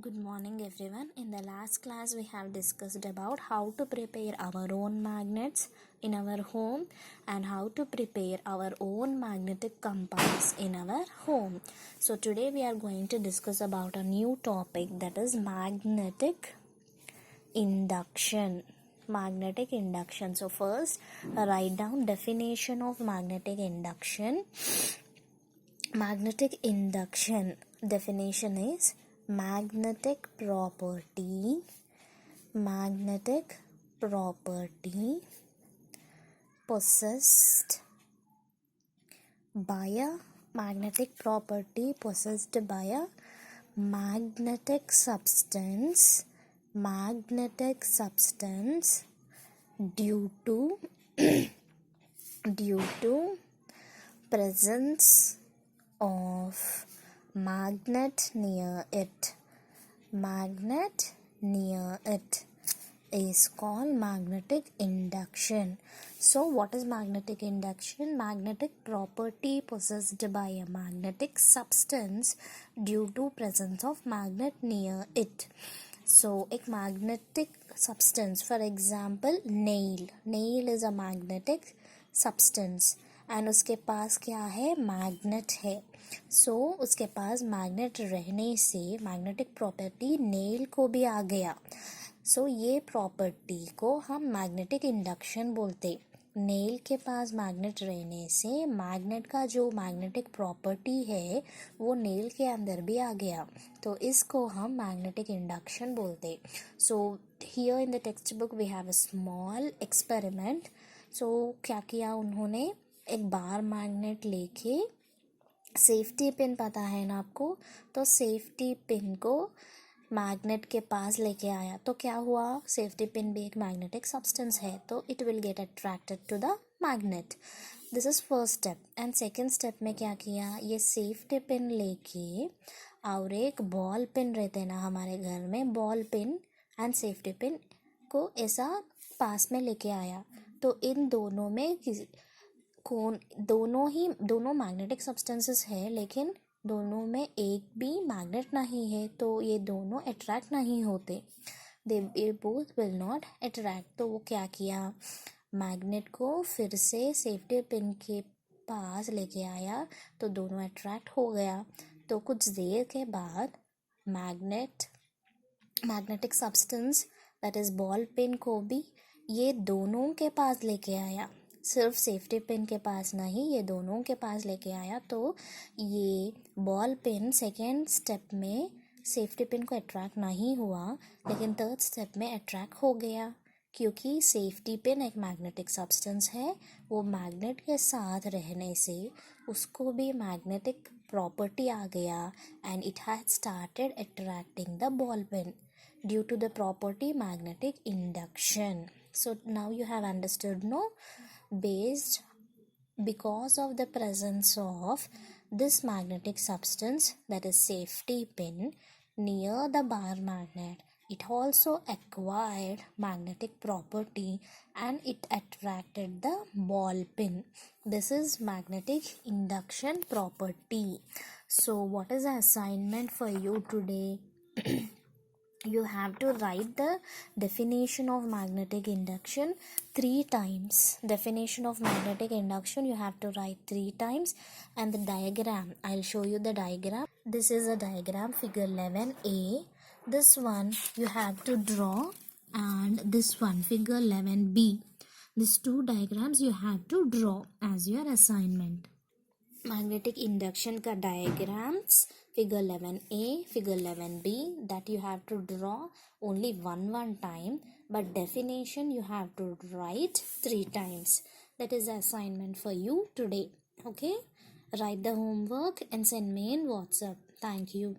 Good morning everyone. In the last class we have discussed about how to prepare our own magnets in our home and how to prepare our own magnetic compass in our home. So today we are going to discuss about a new topic, that is magnetic induction. Magnetic induction. So first write down definition of magnetic induction. Magnetic induction definition is magnetic property possessed by a magnetic substance due to presence of magnet near it is called magnetic induction. So what is magnetic induction? Magnetic property possessed by a magnetic substance due to presence of magnet near it. So एक magnetic substance, for example nail is a magnetic substance and उसके पास क्या है, magnet है. सो उसके पास magnet रहने से magnetic property nail को भी आ गया. सो ये प्रॉपर्टी को हम मैग्नेटिक इंडक्शन बोलते. नेल के पास मैग्नेट रहने से मैग्नेट का जो मैग्नेटिक प्रॉपर्टी है वो नेल के अंदर भी आ गया, तो इसको हम मैग्नेटिक इंडक्शन बोलते. So here in the text book we have a small experiment. So क्या किया उन्होंने, एक बार मैग्नेट लेके सेफ्टी पिन पता है ना आपको, तो सेफ्टी पिन को मैग्नेट के पास लेके आया. तो क्या हुआ, सेफ्टी पिन भी एक मैग्नेटिक सब्सटेंस है, तो it will get attracted to the magnet. This is first step. And second step में क्या किया, ये सेफ्टी पिन लेके और एक बॉल पिन रहते हैं ना हमारे घर में, ball pin and safety pin को ऐसा पास में लेके आया. तो इन दोनों में दोनों मैग्नेटिक सब्सटेंसेस है, लेकिन दोनों में एक भी मैग्नेट नहीं है, तो ये दोनों अट्रैक्ट नहीं होते. They both will not attract. तो वो क्या किया, मैग्नेट को फिर से सेफ्टी पिन के पास लेके आया, तो दोनों अट्रैक्ट हो गया. तो कुछ देर के बाद magnetic substance that is ball pin को भी ये दोनों के पास लेके आया, सिर्फ सेफ्टी पिन के पास नहीं, ये दोनों के पास लेके आया. तो ये बॉल पिन सेकेंड स्टेप में सेफ्टी पिन को अट्रैक्ट नहीं हुआ, लेकिन थर्ड स्टेप में अट्रैक्ट हो गया, क्योंकि सेफ्टी पिन एक मैग्नेटिक सब्सटेंस है. वो मैग्नेट के साथ रहने से उसको भी मैग्नेटिक प्रॉपर्टी आ गया and it had started attracting the ball pin due to the property magnetic induction. So now you have understood, no? Because of the presence of this magnetic substance, that is safety pin, near the bar magnet, it also acquired magnetic property and it attracted the ball pin. This is magnetic induction property. So what is the assignment for you today? You have to write the definition of magnetic induction 3 times. Definition of magnetic induction you have to write 3 times, and the diagram, I'll show you the diagram. This is a diagram, figure 11a. This one you have to draw, and this one figure 11b. These two diagrams you have to draw as your assignment. Magnetic induction का diagrams figure 11a, figure 11b, that you have to draw only one time, but definition you have to write 3 times. That is the assignment for you today. Okay, write the homework and send me in WhatsApp. Thank you.